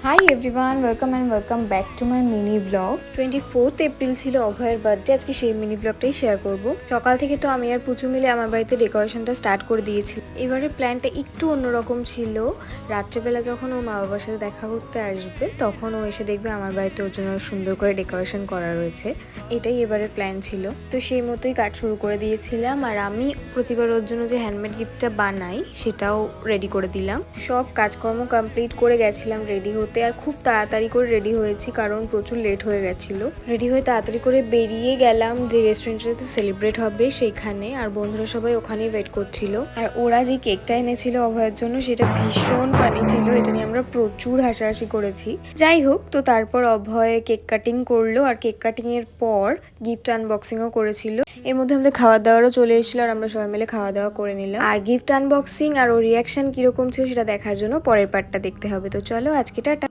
Hi everyone, welcome back to my mini blog. 24th April ছিল অভয়ের birthday. আজকে সেই মিনি ব্লগটাই শেয়ার করব। সকাল থেকে তো আমি আর পুচু মিলে আমার বাড়িতে ডেকোরেশনটা স্টার্ট করে দিয়েছি। এবারে প্ল্যানটা একটু অন্যরকম ছিল। রাত্রেবেলা যখন ও মা বাবার সাথে দেখা করতে আসবে তখন ও এসে দেখবে আমার বাড়িতে ওর জন্য সুন্দর করে ডেকোরেশন করা রয়েছে। এটাই এবারের প্ল্যান ছিল। তো সেই মতোই কাজ শুরু করে দিয়েছিলাম। আর আমি প্রতিবার ওর জন্য যে হ্যান্ডমেড গিফটটা বানাই সেটাও রেডি করে দিলাম। সব কাজকর্ম কমপ্লিট করে গেছিলাম রেডি হতে। আর খুব তাড়াতাড়ি করে রেডি হয়েছি কারণ প্রচুর লেট হয়ে গেছিলো। রেডি হয়ে তাড়াতাড়ি করে বেরিয়ে গেলাম যে রেস্টুরেন্টটাতে সেলিব্রেট হবে সেখানে। আর বন্ধুরা সবাই ওখানেই ওয়েট করছিল। আর ওরা যে কেকটা এনেছিল অভয়ের জন্য সেটা ভীষণ ফানি ছিল। এটা নিয়ে আমরা প্রচুর হাসাহাসি করেছি। যাই হোক, তো তারপর অভয় কেক কাটিং করলো। আর কেক কাটিং এর পর গিফট আনবক্সিংও করেছিল। এর মধ্যে আমাদের খাওয়া দাওয়ারও চলে এসেছিল আর আমরা সবাই মিলে খাওয়া দাওয়া করে নিলাম। আর গিফট আনবক্সিং আর ওর রিয়াকশন কিরকম ছিল সেটা দেখার জন্য পরের পার্টটা দেখতে হবে। তো চলো, আজকে টাটা।